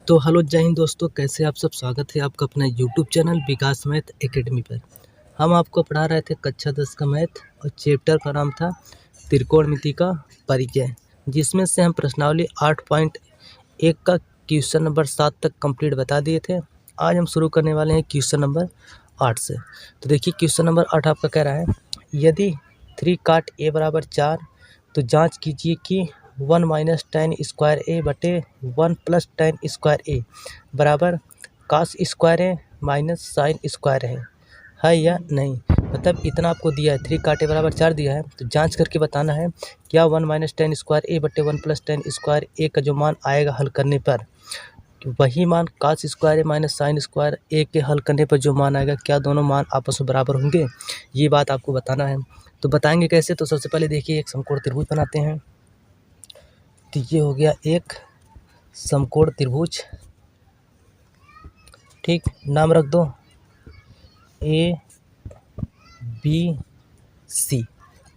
तो हेलो जय हिंद दोस्तों, कैसे आप सब। स्वागत है आपका अपना यूट्यूब चैनल विकास मैथ एकेडमी पर। हम आपको पढ़ा रहे थे कक्षा 10 का मैथ और चैप्टर का नाम था त्रिकोणमिति का परिचय, जिसमें से हम प्रश्नावली 8.1 का क्वेश्चन नंबर 7 तक कंप्लीट बता दिए थे। आज हम शुरू करने वाले हैं क्वेश्चन नंबर 8 से। तो देखिए क्वेश्चन नंबर 8 आपका कह रहा है, यदि 3 cot a बराबर 4 तो जाँच कीजिए कि 1 माइनस tan स्क्वायर ए बटे 1 प्लस tan स्क्वायर ए बराबर cos square A minus sine square है या नहीं। मतलब इतना आपको दिया है, 3 cot a बराबर 4 दिया है, तो जांच करके बताना है क्या 1 माइनस tan स्क्वायर ए बटे 1 प्लस tan स्क्वायर ए का जो मान आएगा हल करने पर, वही मान cos square A minus sine square ए के हल करने पर जो मान आएगा, क्या दोनों मान आपस में बराबर होंगे, ये बात आपको बताना है। तो बताएंगे कैसे। तो सबसे पहले देखिए एक समकोण त्रिभुज बनाते हैं। तो ये हो गया एक समकोण त्रिभुज, ठीक। नाम रख दो ए बी सी।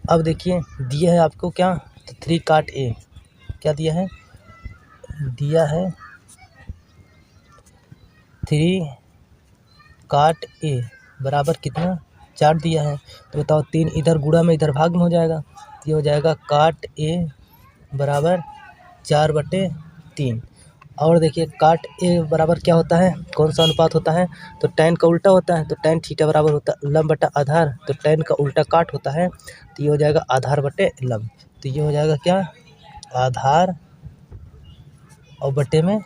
अब देखिए दिया है आपको क्या, तो 3 cot a, क्या दिया है, दिया है 3 cot a बराबर कितना, 4 दिया है। तो बताओ 3 इधर गुणा में इधर भाग में हो जाएगा, तो ये हो जाएगा cot a बराबर 4/3। और देखिए cot a बराबर क्या होता है, कौन सा अनुपात होता है, तो tan का उल्टा होता है। तो tan थीटा बराबर होता है लंब बटा आधार, तो tan का उल्टा काट होता है, तो ये हो जाएगा आधार बटे लंब। तो ये हो जाएगा क्या, आधार और बटे में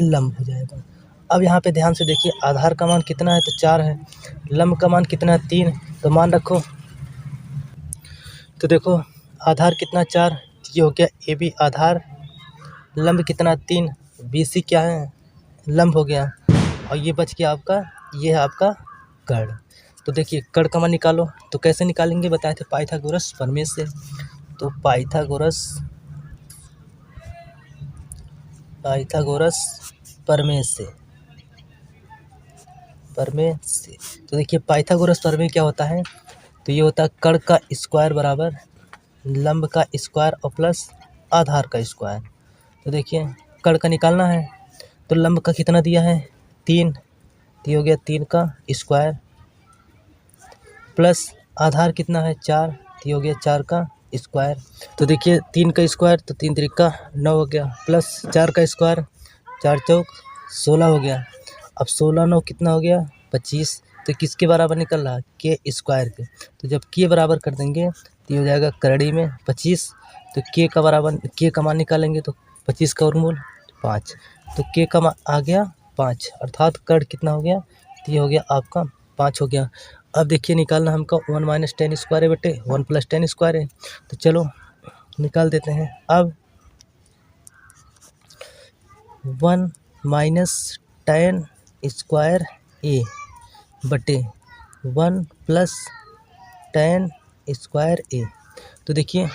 लंब हो जाएगा। अब यहाँ पे ध्यान से देखिए, आधार का मान कितना है, तो 4 है। लंब का मान कितना है, 3। तो मान रखो, तो देखो आधार कितना 4, ये हो गया ए बी आधार, लंब कितना 3, बी सी क्या है, लंब हो गया। और ये बच गया आपका, ये है आपका कर्ण। तो देखिए कर्ण का मान निकालो, तो कैसे निकालेंगे बताए थे, पाइथागोरस प्रमेय से। तो पाइथागोरस प्रमेय से तो देखिए पाइथागोरस प्रमेय क्या होता है, तो ये होता है कर्ण का स्क्वायर बराबर लंब का स्क्वायर और प्लस आधार का स्क्वायर। तो देखिए कर्ण का निकालना है, तो लंब का कितना दिया है, 3, तो ये हो गया 3 का स्क्वायर, प्लस आधार कितना है 4, तो ये हो गया 4 का स्क्वायर। तो देखिए 3 का स्क्वायर, तो 3 3 9 हो गया, प्लस 4 का स्क्वायर, 4 चौक 16 हो गया। अब 16 9 कितना हो गया, 25। तो किसके बराबर निकल रहा है, के स्क्वायर के। तो जब के बराबर कर देंगे तो ये हो जाएगा करड़ी में 25। तो के का बराबर, के का मान निकालेंगे तो 25 का वर्गमूल 5। तो के का मान आ गया 5, अर्थात कर्ण कितना हो गया, तो ये हो गया आपका 5 हो गया। अब देखिए निकालना हमको 1 माइनस tan स्क्वायर है बटे 1 प्लस tan स्क्वायर है। तो चलो निकाल देते हैं। अब 1 माइनस tan स्क्वायर ए बटे 1 प्लस tan स्क्वायर ए। तो देखिए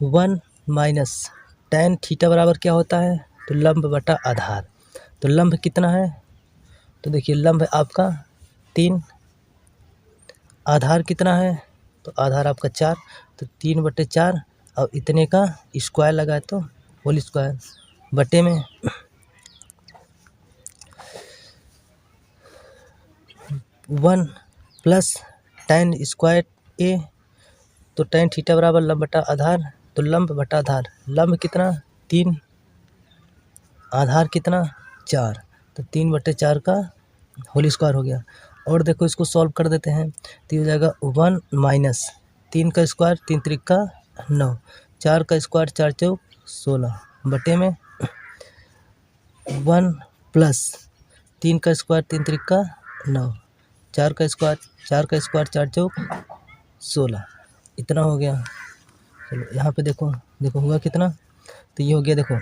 1 माइनस tan थीटा बराबर क्या होता है, तो लंब बटा आधार। तो लंब कितना है, तो देखिए लंब है आपका 3, आधार कितना है, तो आधार आपका 4, तो 3/4 और इतने का स्क्वायर लगाए तो होल स्क्वायर बटे में 1 प्लस tan स्क्वायर ए। तो tan थीटा बराबर लंब बटा आधार, तो लंब बटा आधार, लंब कितना 3, आधार कितना 4, तो 3/4 का होल स्क्वायर हो गया। और देखो इसको सॉल्व कर देते हैं, तो ये हो जाएगा 1 माइनस 3 का स्क्वायर 3 3 9, 4 का स्क्वायर 4 चौक 16 बटे में 1 प्लस 3 का स्क्वायर 3 3 9, 4 का स्क्वायर 4 चौक 16, इतना हो गया। चलो यहाँ पे देखो हुआ कितना, तो ये हो गया, देखो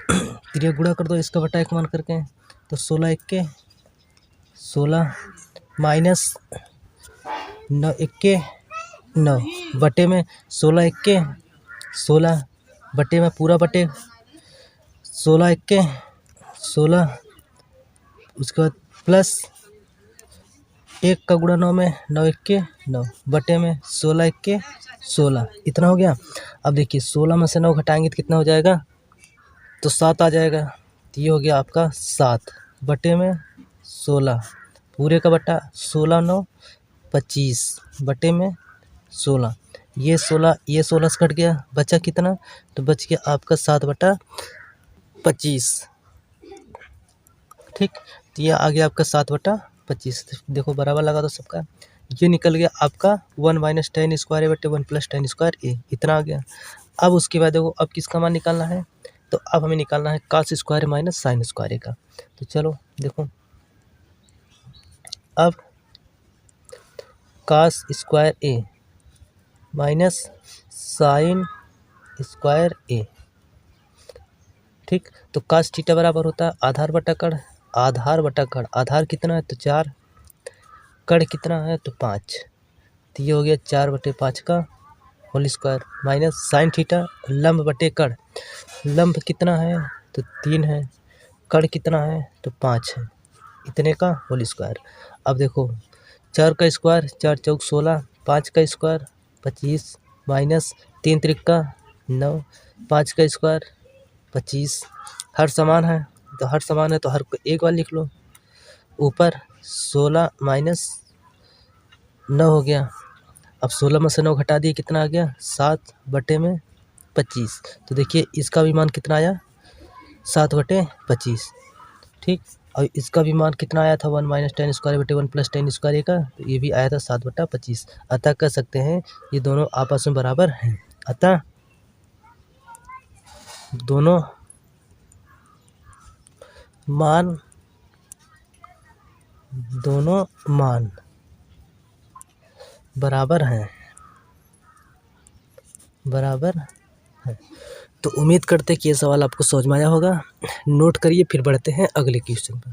त्रिया गुणा कर दो इसका बटा 1 मान करके, तो 16 1 के 16 माइनस 9 1 के 9 बटे में 16 1 के 16 बटे में पूरा बटे 16 1 के 16, उसके बाद प्लस 1 का गुणा 9 में 9 1 के 9 बटे में 16 1 के 16, इतना हो गया। अब देखिए 16 में से 9 घटाएंगे तो कितना हो जाएगा, तो 7 आ जाएगा। तो ये हो गया आपका 7 बटे में 16 पूरे का बटा 16 9 25 बटे में 16 ये 16 से कट गया बचा कितना तो बच गया आपका 7/25। ठीक तो ये आ गया आपका 7/25। देखो बराबर लगा दो सबका ये निकल गया आपका 1 - tan स्क्वायर ए बटे 1 + tan स्क्वायर ए इतना आ गया। अब उसके बाद देखो अब किसका मान निकालना है तो अब हमें निकालना है cos square minus sin square A का। तो चलो देखो अब cos square A minus sin square A. ठीक तो cos थीटा बराबर होता है आधार बटा कड़ आधार कितना है तो 4 कड़ कितना है तो 5 तो ये हो गया 4/5 का whole square minus sine theta लंब बटे कड़ लंब कितना है तो 3 है कड़ कितना है तो 5 है इतने का होल स्क्वायर। अब देखो 4 का स्क्वायर 4 चौक 16 5 का स्क्वायर 25 माइनस 3 त्रिका 9 5 का स्क्वायर 25 हर समान है तो हर को एक बार लिख लो ऊपर 16 माइनस 9 हो गया। अब 16 में से 9 घटा दिए कितना आ गया 7/25। तो देखिए इसका भी मान कितना आया 7/25। ठीक और इसका भी मान कितना आया था 1 - tan स्क्वायर बटे 1 + tan स्क्वायर का तो ये भी आया था 7/25। अतः कह सकते हैं ये दोनों आपस में बराबर हैं। अतः दोनों मान बराबर हैं तो उम्मीद करते हैं कि ये सवाल आपको समझ में आया होगा। नोट करिए फिर बढ़ते हैं अगले क्वेश्चन पर।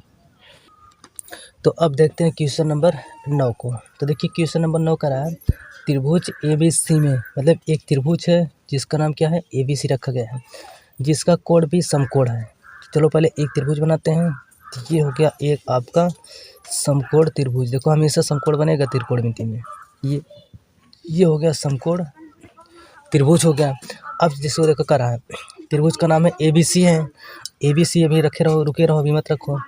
तो अब देखते हैं क्वेश्चन नंबर 9 को। तो देखिए क्वेश्चन नंबर 9 का रहा है त्रिभुज ABC में मतलब एक त्रिभुज है जिसका नाम क्या है ABC रखा गया है जिसका कोण भी समकोण है। चलो पहले एक त्रिभुज बनाते हैं। तो ये हो गया एक आपका समकोण त्रिभुज। देखो हमेशा समकोण बनेगा त्रिकोणमिति में। ये हो गया समकोण त्रिभुज हो गया। अब जिसको देखो कर रहा है त्रिभुज का नाम है ABC है। ABC अभी रुके रहो अभी मत रखो।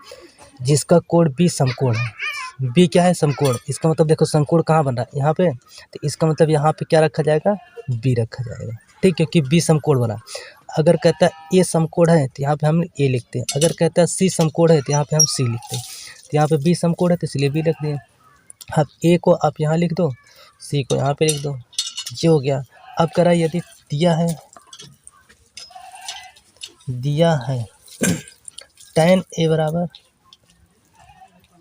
जिसका कोण B समकोण है। B क्या है समकोण। इसका मतलब देखो समकोण कहाँ बन रहा है यहाँ पे तो इसका मतलब यहाँ पे क्या रखा जाएगा B रखा जाएगा। ठीक क्योंकि B समकोण बना। अगर कहता है A समकोण है तो यहाँ पे हम A लिखते हैं। अगर कहता है C समकोण है तो यहाँ पे हम C लिखते हैं। तो यहाँ पे B समकोण है तो इसलिए B लिख दिए। अब A को आप यहाँ लिख दो C को यहाँ पे लिख दो ये हो गया। अब करा यदि दिया है tan A बराबर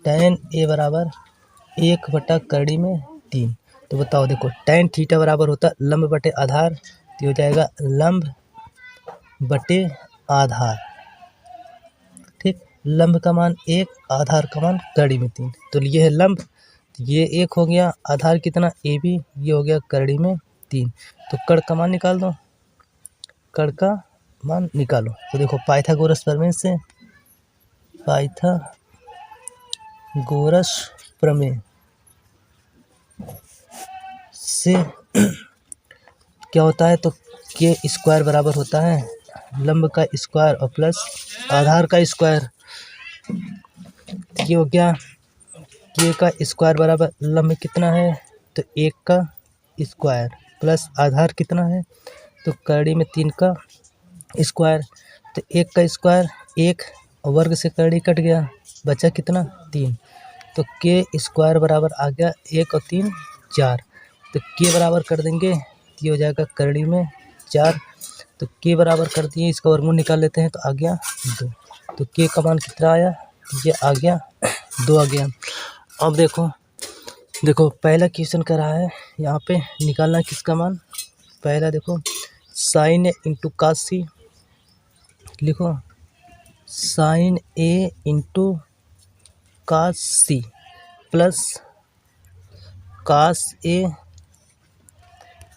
1/3 तो बताओ देखो tan थीटा बराबर होता है लंब बटे आधार तो हो जाएगा लंब बटे आधार। ठीक लंब का मान 1 आधार का मान कड़ी में 3 तो ये है लंब ये 1 हो गया आधार कितना AB ये हो गया कड़ी में 3 तो कड़ का मान निकाल दो कड़ का मान निकालो। तो देखो पाइथागोरस प्रमेय से क्या होता है तो के स्क्वायर बराबर होता है लंब का स्क्वायर और प्लस आधार का स्क्वायर। ये हो गया के का स्क्वायर बराबर लंब कितना है तो 1 का स्क्वायर प्लस आधार कितना है तो कड़ी में 3 का स्क्वायर तो 1 का स्क्वायर 1 वर्ग से कड़ी कट गया बचा कितना 3 तो के स्क्वायर बराबर आ गया 1 और 3 4 तो के बराबर कर देंगे ये हो जाएगा कड़ी में 4 तो के बराबर कर दिए इसका वर्गमूल निकाल लेते हैं तो आ गया 2 तो के का मान कितना आया ये आ गया 2 आ गया। अब देखो पहला क्वेश्चन कर रहा है यहाँ पे निकालना किसका मान। पहला देखो sine A into cos C लिखो sine A into cos C plus cos A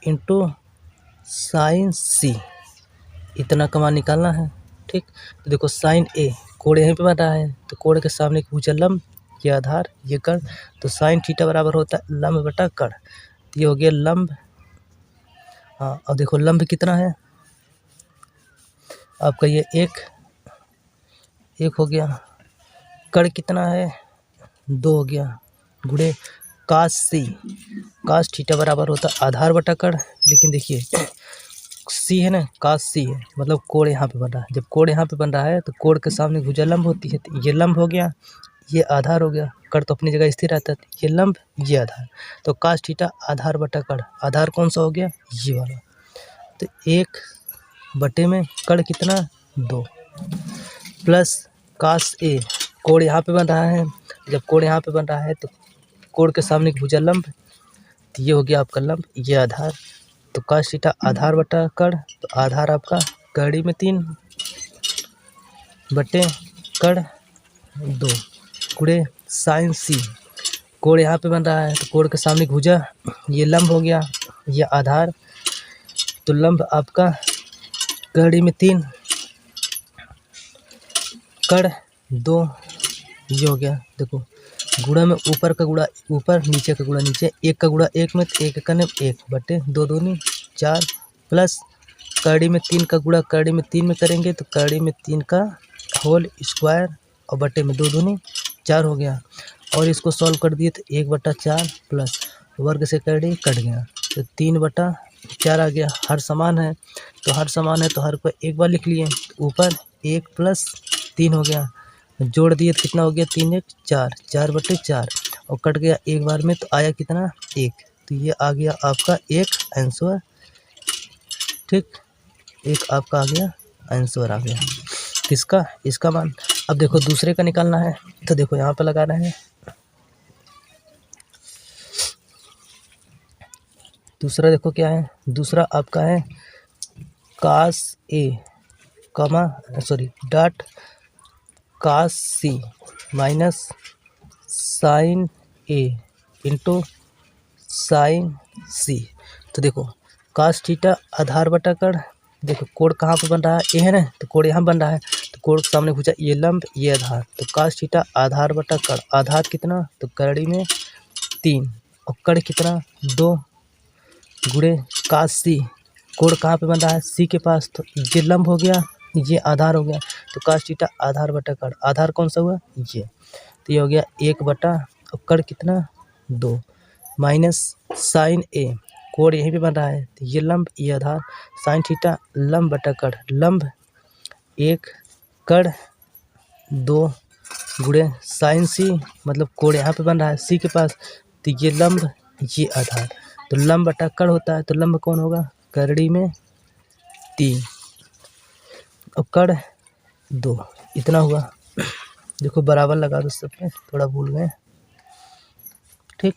into sine C इतना का मान निकालना है। ठीक तो देखो साइन A कोण यहीं पे बन रहा है तो कोण के सामने पूछा लंब ये आधार ये कड़ तो साइन थीटा बराबर होता है लंब बटा कड़ ये हो गया लंब। हाँ और देखो लंब कितना है आपका ये एक हो गया, कड़ कितना है 2 हो गया, गुणे काश सी, काश थीटा बराबर होता आधार बटा कड़। लेकिन देखिए सी है ना, काश सी है मतलब कोण यहाँ पे बन रहा है। जब कोण यहाँ पे बन रहा है तो कोण के सामने भुजा लंब होती है, तो ये लंब हो गया, ये आधार हो गया, कड़ तो अपनी जगह स्थिर रहता है, ये लंब ये आधार, तो काश थीटा आधार बटा कड़, आधार कौन सा हो गया ये वाला। तो 1 बटे में कड़ कितना 2 प्लस काश ए, कोण यहाँ पे बन रहा है, जब कोण यहाँ पे बन रहा है तो कोण के सामने भुजा लंब, तो ये हो गया आपका लंब, ये आधार, तो काश थीटा आधार बटा कड़, तो आधार आपका कड़ी में 3 बटे कड़ 2 गुणे साइन सी, कोण यहाँ पे बन रहा है तो कोण के सामने भुजा, ये लंब हो गया, ये आधार, तो लंब आपका कड़ी में 3 कड़ 2, ये हो गया। देखो गुणा में ऊपर का गुणा ऊपर, नीचे का गुणा नीचे, 1 का गुणा 1 में, तो 1 कने 1 बटे 2 दूनी 4 प्लस कड़ी में 3 का गुणा कड़ी में 3 में करेंगे तो कड़ी में 3 का होल स्क्वायर और बटे में 2 दूनी 4 हो गया। और इसको सॉल्व कर दिए तो 1/4 प्लस वर्ग से कड़ी कट गया, तो 3/4 आ गया। हर समान है तो हर समान है तो हर को एक बार लिख लिए, ऊपर 1 प्लस 3 हो गया, जोड़ दिए तो कितना हो गया 3 1 4, 4/4 और कट गया एक बार में, तो आया कितना 1, तो ये आ गया आपका एक आंसर। ठीक, एक आपका आ गया आंसर आ गया किसका, इसका मान। अब देखो दूसरे का निकालना है, तो देखो यहाँ पे लगा रहे हैं, दूसरा देखो क्या है, दूसरा आपका है काश ए डॉट काश सी माइनस साइन ए इंटू साइन सी। तो देखो काश थीटा आधार बटा कड़, देखो कोण कहाँ पे बन रहा है, ए है ना, तो कोण यहाँ बन रहा है, तो कोण के सामने पूछा ये लंब ये आधार, तो काश थीटा आधार बटा कड़, आधार कितना तो कड़ी में 3 और कड़ कितना 2 गुणे काश सी, कोण कहाँ पे बन रहा है सी के पास, तो ये लंब हो गया ये आधार हो गया, तो काश थीटा आधार बटा कड़, आधार कौन सा हुआ ये, तो ये हो गया 1 बटा और कड़ कितना 2 माइनस साइन ए, कोण यहीं पे बन रहा है तो ये लंब ये आधार, साइन थीटा लंब बटा कड़, लंब 1 कड़ 2 गुणे साइन सी, मतलब कोण यहाँ पे बन रहा है सी के पास, तो ये लंब ये आधार, तो लंब बटा कड़ होता है, तो लंब कौन होगा कड़ी में 3 और कड़ 2, इतना हुआ। देखो बराबर लगा दो सब पे, थोड़ा भूल गए। ठीक,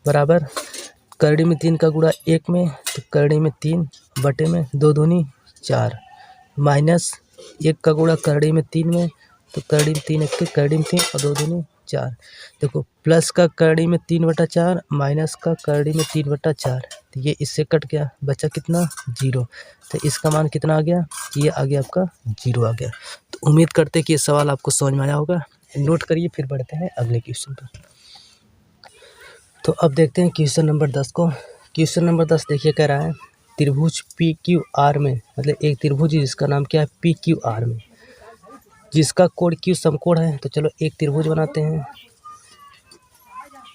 बराबर कड़ी में 3 का गुणा 1 में, तो कड़ी में 3 बटे में 2 दूनी 4 माइनस 1 का गुणा कड़ी में 3 में, तो कड़ी में 3 1 कड़ी में 3 और 2 दूनी 4। देखो प्लस का कड़ी में 3/4 माइनस का कड़ी में 3/4, तो ये इससे कट गया, बचा कितना 0, तो इसका मान कितना आ गया, ये आ गया आपका 0 आ गया। तो उम्मीद करते हैं कि ये सवाल आपको समझ में आया होगा, नोट करिए फिर बढ़ते हैं अगले क्वेश्चन पर। तो अब देखते हैं क्वेश्चन नंबर 10 को। क्वेश्चन नंबर 10 देखिए कह रहा है त्रिभुज PQR में, मतलब एक त्रिभुज जिसका नाम क्या है PQR में, जिसका कोण Q समकोण है। तो चलो एक त्रिभुज बनाते हैं,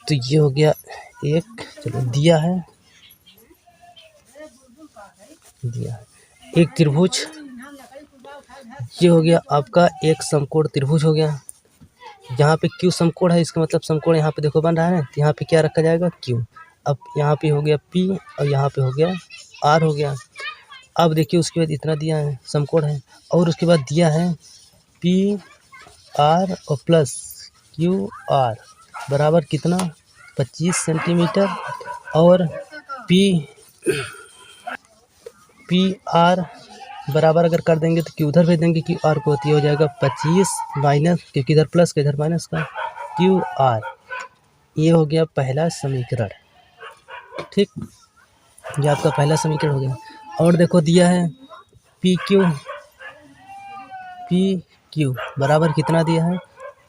तो ये हो गया एक, चलो दिया है एक त्रिभुज, ये हो गया आपका एक समकोण त्रिभुज हो गया। यहाँ पे Q समकोण है, इसका मतलब समकोण यहाँ पे देखो बन रहा है ना, तो यहाँ पे क्या रखा जाएगा Q। अब यहाँ पे हो गया P और यहाँ पे हो गया R हो गया। अब देखिए उसके बाद इतना दिया है समकोण है, और उसके बाद दिया है PR और प्लस QR बराबर कितना 25 सेंटीमीटर, और PR बराबर अगर कर देंगे तो Q उधर भेज देंगे QR को, तो ये हो जाएगा 25 माइनस, क्योंकि इधर प्लस का इधर माइनस का QR। ये हो गया पहला समीकरण। ठीक, ये आपका पहला समीकरण हो गया। और देखो दिया है PQ बराबर कितना दिया है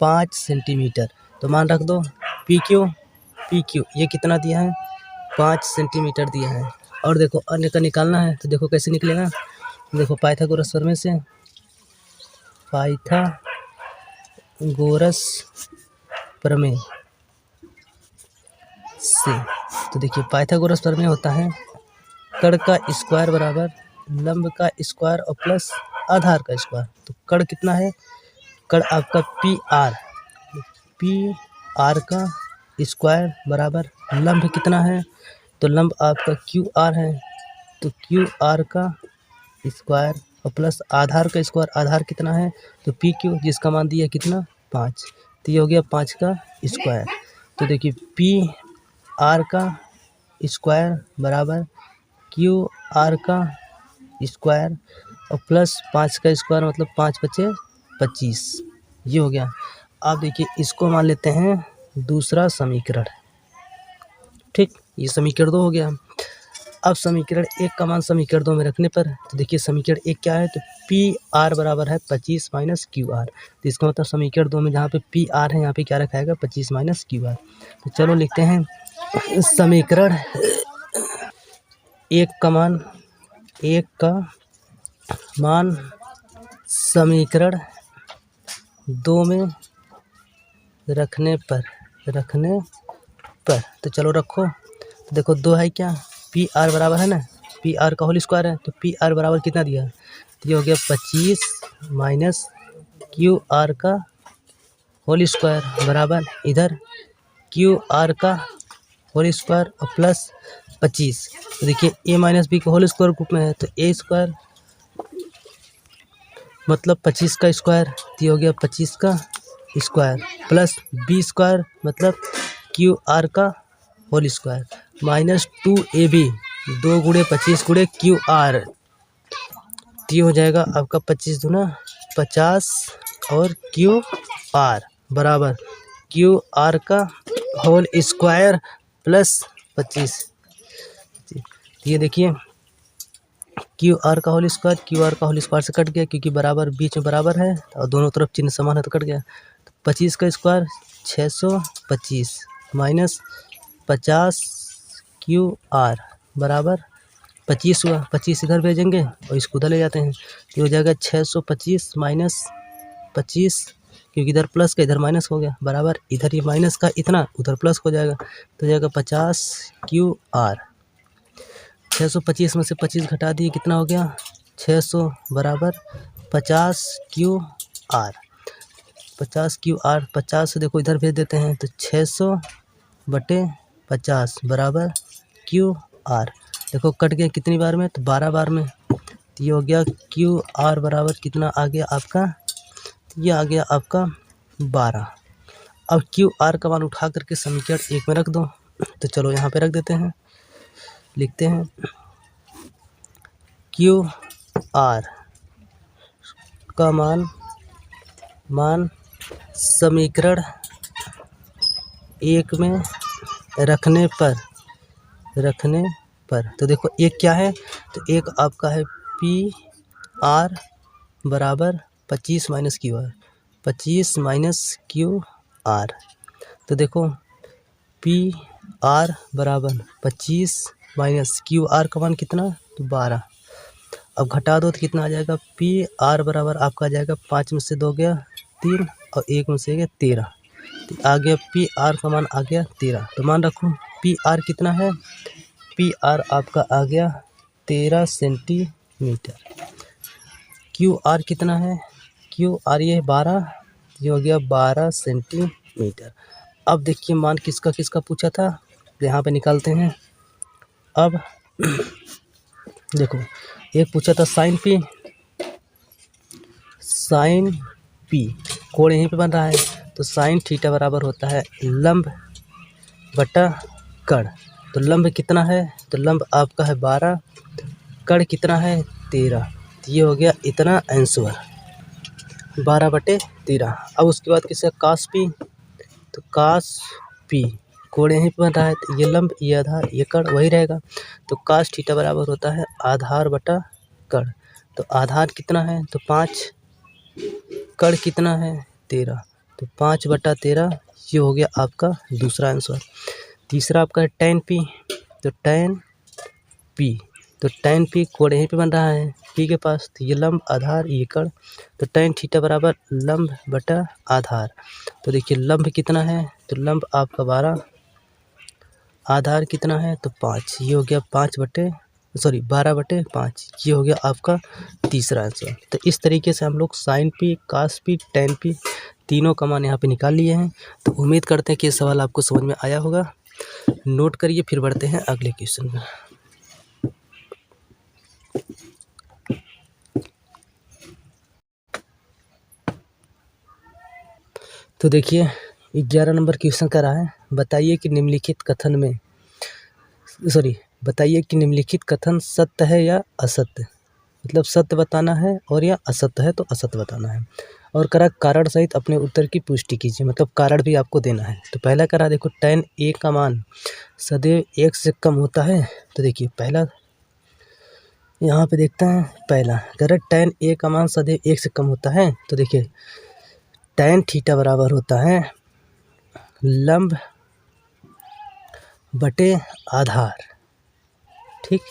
5 सेंटीमीटर, तो मान रख दो PQ ये कितना दिया है 5 सेंटीमीटर दिया है। और देखो अन्य का निकालना है, तो देखो कैसे निकलेगा, देखो पाइथागोरस प्रमेय से, पाइथागोरस पाइथागोरस प्रमेय से। तो देखिए पाइथागोरस प्रमेय होता है कण का स्क्वायर बराबर लंब का स्क्वायर और प्लस आधार का स्क्वायर। तो कण कितना है, कण आपका पी आर का स्क्वायर बराबर लंब कितना है, तो लंब आपका क्यू आर है, तो क्यू आर का स्क्वायर और प्लस आधार का स्क्वायर, आधार कितना है तो पी क्यू, जिसका मान दिया कितना 5, तो ये हो गया 5 का स्क्वायर। तो देखिए पी आर का स्क्वायर बराबर क्यू आर का स्क्वायर और प्लस 5 का स्क्वायर, मतलब 5 बचे 25, ये हो गया। अब देखिए इसको मान लेते हैं दूसरा समीकरण, ठीक, ये समीकरण 2 हो गया। अब समीकरण 1 का मान समीकरण 2 में रखने पर, तो देखिए समीकरण 1 क्या है, तो पी आर बराबर है 25 माइनस क्यू आर। तो इसका मतलब समीकरण 2 में जहाँ पे पी आर है यहाँ पे क्या रखा जाएगा 25 माइनस क्यू आर। तो चलो लिखते हैं समीकरण 1 का मान समीकरण 2 में रखने पर तो चलो रखो। तो देखो 2 है क्या, पी आर बराबर है ना, पी आर का होल स्क्वायर है, तो पी आर बराबर कितना दिया, तो ये हो गया 25 माइनस क्यू आर का होल स्क्वायर बराबर इधर क्यू आर का होल स्क्वायर और प्लस 25। तो देखिए ए माइनस बी का होल स्क्वायर ग्रुप में है, तो ए स्क्वायर मतलब 25 का स्क्वायर, तो ये हो गया 25 का स्क्वायर प्लस बी स्क्वायर मतलब क्यू आर का होल स्क्वायर माइनस 2ab 2 गुणे 25 गुणे क्यू आर, तो ये हो जाएगा आपका 25 दूना 50 और क्यू आर बराबर क्यू आर का होल स्क्वायर प्लस 25। ये देखिए क्यू आर का होल स्क्वायर से कट गया क्योंकि बराबर बीच में बराबर है और दोनों तरफ चिन्ह समान है तो कट गया। तो 25 का स्क्वायर 625 माइनस 50 क्यू आर बराबर 25 हुआ, 25 इधर भेजेंगे और इसको उधर ले जाते हैं, तो हो जाएगा 625 माइनस 25, क्योंकि इधर प्लस का इधर माइनस हो गया बराबर इधर ये माइनस का इतना उधर प्लस हो जाएगा, तो हो जाएगा 50 क्यू आर। 625 में से 25 घटा दिए कितना हो गया 600 बराबर 50 क्यू आर। 50 क्यू आर 50 से देखो इधर भेज देते हैं तो 600 बटे 50 बराबर क्यू आर। देखो कट गया कितनी बार में, तो 12 बार में, तो ये हो गया क्यू आर बराबर कितना आ गया आपका, ये आ गया आपका 12। अब क्यू आर का मान उठा करके समीकरण 1 में रख दो, तो चलो यहाँ पे रख देते हैं, लिखते हैं क्यू आर का मान समीकरण 1 में रखने पर तो देखो एक क्या है, तो एक आपका है पी आर बराबर 25 minus Q R, 25 minus Q R. तो देखो पी आर बराबर 25 माइनस क्यू आर का मान कितना, तो 12। अब घटा दो तो कितना आ जाएगा, पी आर बराबर आपका आ जाएगा 5 में से 2 गया 3 और 1 में से गया 13, तो आ गया पी आर का मान आ गया 13। तो मान रखो पी आर कितना है, पी आर आपका आ गया 13 सेंटीमीटर। क्यू आर कितना है, क्यू आर ये 12, ये हो गया 12 सेंटीमीटर। अब देखिए मान किसका किसका पूछा था, यहाँ पे निकालते हैं। अब देखो एक पूछा था साइन पी कोण यहीं पे बन रहा है, तो साइन थीटा बराबर होता है लंब बटा कण। तो लंब कितना है, तो लंब आपका है 12, कण कितना है 13, तो ये हो गया इतना आंसर 12/13। अब उसके बाद किसका कास पी, तो कास पी कोण यहीं पर बन रहा है, तो ये लंब ये आधार ये कण वही रहेगा, तो कास थीटा बराबर होता है आधार बटा कण। तो आधार कितना है, तो 5, कण कितना है 13, तो 5/13, ये हो गया आपका दूसरा आंसर। तीसरा आपका है tan p, तो tan p तो tan p कोण यहीं पे बन रहा है p के पास, तो ये लंब आधार ये कण, तो tan थीटा बराबर लंब बटा आधार। तो देखिए लंब कितना है, तो लंब आपका 12, आधार कितना है तो 5, ये हो गया 12/5, ये हो गया आपका तीसरा आंसर। तो इस तरीके से हम लोग sin p, cos p, tan p तीनों का मान यहाँ पे निकाल लिए हैं। तो उम्मीद करते हैं कि ये सवाल आपको समझ में आया होगा। नोट करिए, फिर बढ़ते हैं अगले क्वेश्चन में। तो देखिए 11 नंबर क्वेश्चन कर रहा है, बताइए कि निम्नलिखित कथन सत्य है या असत्य। मतलब सत्य बताना है और या असत्य है तो असत्य बताना है। और करा कारण सहित अपने उत्तर की पुष्टि कीजिए, मतलब कारण भी आपको देना है। तो पहला करा देखो tan a का मान सदैव 1 से कम होता है। तो देखिए पहला यहाँ पे देखते हैं, पहला करा tan a का मान सदैव 1 से कम होता है। तो देखिए tan थीटा बराबर होता है लंब बटे आधार, ठीक।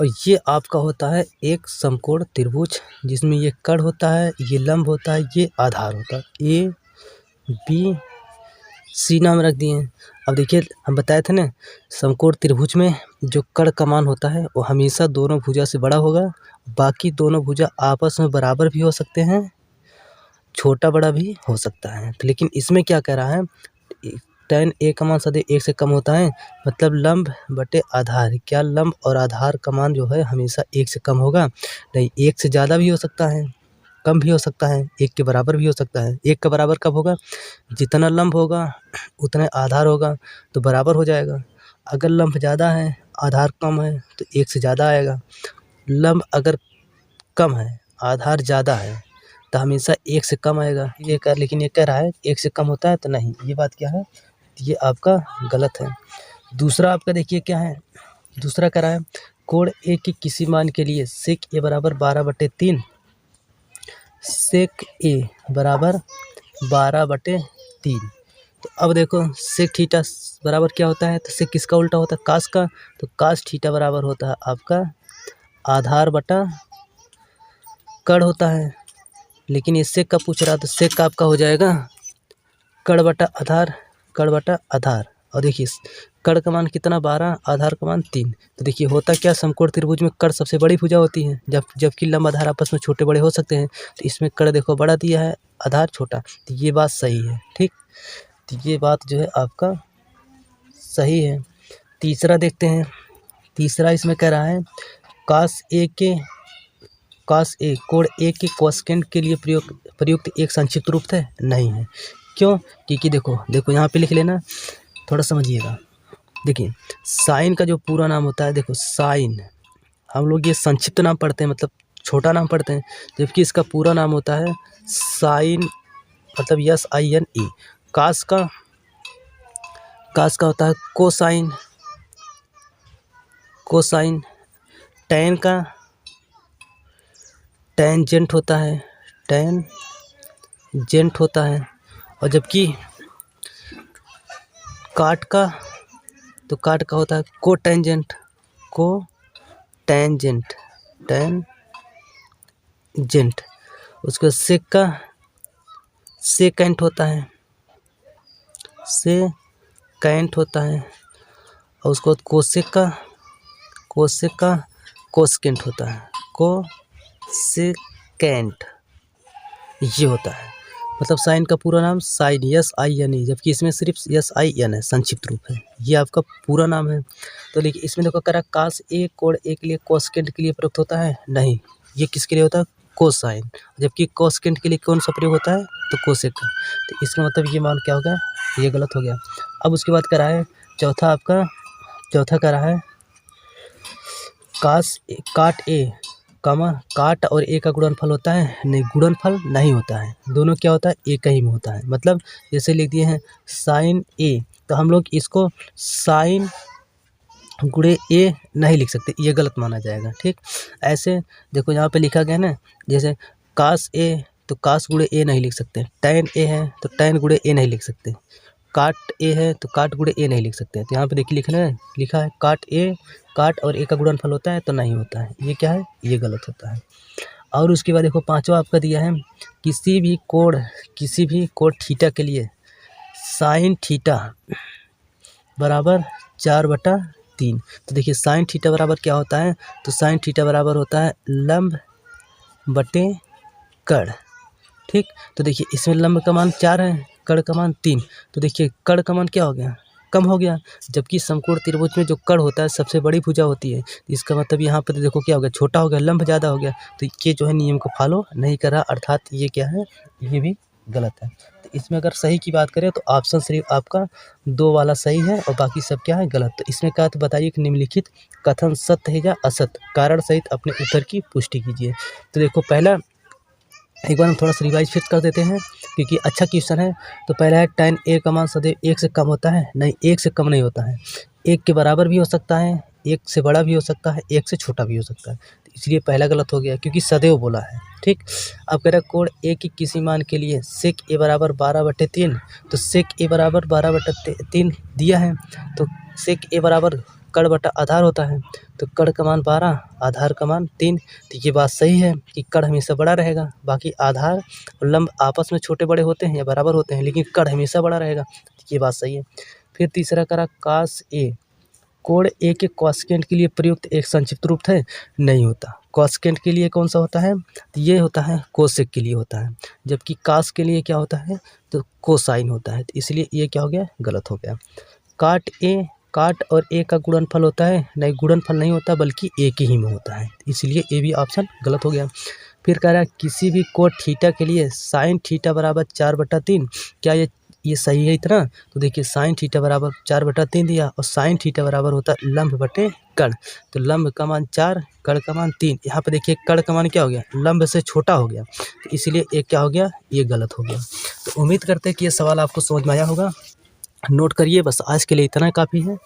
और ये आपका होता है एक समकोण त्रिभुज, जिसमें ये कर्ण होता है, ये लंब होता है, ये आधार होता है। ए बी सी नाम रख दिए हैं। अब देखिए हम बताए थे ना, समकोण त्रिभुज में जो कर्ण का मान होता है वो हमेशा दोनों भुजा से बड़ा होगा। बाकी दोनों भुजा आपस में बराबर भी हो सकते हैं, छोटा बड़ा भी हो सकता है। तो लेकिन इसमें क्या कह रहा है, tan a का मान सदैव 1 से कम होता है, मतलब लंब बटे आधार। क्या लंब और आधार का मान जो है हमेशा 1 से कम होगा? नहीं, 1 से ज़्यादा भी हो सकता है, कम भी हो सकता है, 1 के बराबर भी हो सकता है। 1 का बराबर कब होगा? जितना लंब होगा उतना आधार होगा तो बराबर हो जाएगा। अगर लंब ज़्यादा है आधार कम है तो 1 से ज़्यादा आएगा। लंब अगर कम है आधार ज़्यादा है तो हमेशा 1 से कम आएगा। लेकिन ये कह रहा है 1 से कम होता है, तो नहीं, ये बात क्या है, ये आपका गलत है। दूसरा आपका देखिए क्या है, दूसरा कह रहा है कोण ए के किसी मान के लिए सेक ए बराबर 12/3, सेक ए बराबर 12/3। तो अब देखो सेक थीटा बराबर क्या होता है, तो सेक किसका उल्टा होता है, कास का। तो कास थीटा बराबर होता है आपका आधार बटा कर्ण होता है। लेकिन ये सेक का पूछ रहा, तो सेक का आपका हो जाएगा कर्ण बटा आधार, कर्ण बटा आधार। और देखिए कर्ण का मान कितना 12, आधार का मान 3। तो देखिए होता क्या, समकोण त्रिभुज में कर्ण सबसे बड़ी भुजा होती है, जबकि लंब आधार आपस में छोटे बड़े हो सकते हैं। तो इसमें कर्ण देखो बड़ा दिया है, आधार छोटा, तो ये बात सही है, ठीक। तो ये बात जो है आपका सही है। तीसरा देखते हैं, तीसरा इसमें कह रहा है कास ए कोण ए के कोसेकेंट के लिए प्रयुक्त एक संक्षिप्त रूप है, नहीं है। क्यों? क्योंकि देखो यहाँ पे लिख लेना, थोड़ा समझिएगा। देखिए साइन का जो पूरा नाम होता है, देखो साइन हम लोग ये संक्षिप्त नाम पढ़ते हैं, मतलब छोटा नाम पढ़ते हैं, जबकि इसका पूरा नाम होता है साइन, मतलब SINE। कास का होता है कोसाइन, टैन का टेंजेंट होता है, और जबकि काट का होता है कोटेंजेंट, उसका सेक का सेकेंट होता है, और उसको कोसेक का कोसेकेंट होता है, कोसेकेंट ये होता है। मतलब साइन का पूरा नाम साइन SINE, जबकि इसमें सिर्फ SIN है, संक्षिप्त रूप है, ये आपका पूरा नाम है। तो देखिए इसमें देखो करा कास ए कोण ए के लिए कोसेकेंट के लिए प्रयुक्त होता है, नहीं, ये किसके लिए होता है, कोसाइन। जबकि कोसेकेंट के लिए कौन सा प्रयोग होता है, तो कोसेक का। तो इसका मतलब ये मान क्या होगा, ये गलत हो गया। अब उसके बाद करा है चौथा करा है काट ए काट और ए का गुणनफल होता है, नहीं, गुणनफल नहीं होता है, दोनों क्या होता है, एक ही में होता है। मतलब जैसे लिख दिए हैं साइन ए, तो हम लोग इसको साइन गुणे ए नहीं लिख सकते, ये गलत माना जाएगा, ठीक। ऐसे देखो यहाँ पे लिखा गया ना, जैसे कास ए, तो कास गुणे ए नहीं लिख सकते, टैन ए है तो टैन गुणे ए नहीं लिख सकते, काट ए है तो काट गुणे ए नहीं लिख सकते हैं, तो यहाँ पे देखिए लिखा है काट ए, काट और ए का गुणनफल होता है तो नहीं होता है, ये क्या है, ये गलत होता है। और उसके बाद देखो पांचवा आपका दिया है किसी भी कोण थीटा के लिए साइन थीटा बराबर 4/3। तो देखिए साइन थीटा बराबर क्या होता है, तो साइन थीटा बराबर होता है लंब बटे कड़। ठीक, तो देखिए इसमें लंब का मान 4 है, कड़ का मान 3, तो देखिए कड़ का मान क्या हो गया, कम हो गया, जबकि समकोण त्रिभुज में जो कड़ होता है सबसे बड़ी भुजा होती है, इसका मतलब यहाँ पर देखो क्या हो गया, छोटा हो गया, लंब ज़्यादा हो गया, तो ये जो है नियम को फॉलो नहीं कर रहा, अर्थात ये क्या है, ये भी गलत है। तो इसमें अगर सही की बात करें तो ऑप्शन सिर्फ आपका 2 वाला सही है और बाकी सब क्या है, गलत। तो इसमें क्या, तो बताइए कि निम्नलिखित कथन सत्य है या असत्य, कारण सहित अपने उत्तर की पुष्टि कीजिए। तो देखो पहला एक बार हम थोड़ा सा रिवाइज फिर कर देते हैं क्योंकि अच्छा क्वेश्चन है। तो पहला है tan a का मान सदैव 1 से कम होता है, नहीं 1 से कम नहीं होता है, 1 के बराबर भी हो सकता है, 1 से बड़ा भी हो सकता है, 1 से छोटा भी हो सकता है, तो इसलिए पहला गलत हो गया क्योंकि सदैव बोला है। ठीक, अब कह रहा है कोण a की किसी मान के लिए sec a बराबर 12/3, तो sec a बराबर 12/3 दिया है, तो sec a बराबर कड़ बटा आधार होता है, तो कड़ का मान 12, आधार का मान 3, तो ये बात सही है कि कड़ हमेशा बड़ा रहेगा, बाकी आधार और लंब आपस में छोटे बड़े होते हैं या बराबर होते हैं, लेकिन कड़ हमेशा बड़ा रहेगा, तो ये बात सही है। फिर तीसरा करा cos a, कोण ए के कॉसेकेंट के लिए प्रयुक्त एक संक्षिप्त रूप है, नहीं होता। कॉसेकेंट के लिए कौन सा होता है, तो ये होता है कोसेक के लिए होता है, जबकि कास के लिए क्या होता है, तो कोसाइन होता है, तो इसलिए ये क्या हो गया, गलत हो गया। काट और ए का गुणनफल होता है, नहीं गुणनफल नहीं होता बल्कि एक ही में होता है, इसलिए ये भी ऑप्शन गलत हो गया। फिर कह रहा है किसी भी कोण थीटा के लिए साइन थीटा बराबर 4/3, क्या ये सही है इतना, तो देखिए साइन थीटा बराबर 4/3 दिया और साइन थीटा बराबर होता है लंब बटे कड़, तो लंब का मान 4, कड़ का मान 3, यहाँ पे देखिए कड़ का मान क्या हो गया, लंब से छोटा हो गया, तो इसलिए एक क्या हो गया, ये गलत हो गया। तो उम्मीद करते हैं कि ये सवाल आपको समझ में आया होगा, नोट करिए, बस आज के लिए इतना काफ़ी है,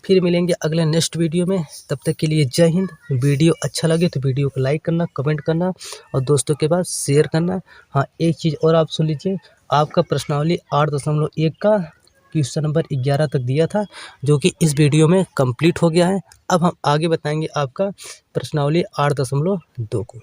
फिर मिलेंगे अगले नेक्स्ट वीडियो में, तब तक के लिए जय हिंद। वीडियो अच्छा लगे तो वीडियो को लाइक करना, कमेंट करना और दोस्तों के पास शेयर करना। हाँ, एक चीज़ और आप सुन लीजिए, आपका प्रश्नावली 8.1 का क्वेश्चन नंबर 11 तक दिया था, जो कि इस वीडियो में कंप्लीट हो गया है। अब हम आगे बताएंगे आपका प्रश्नावली 8.2 को।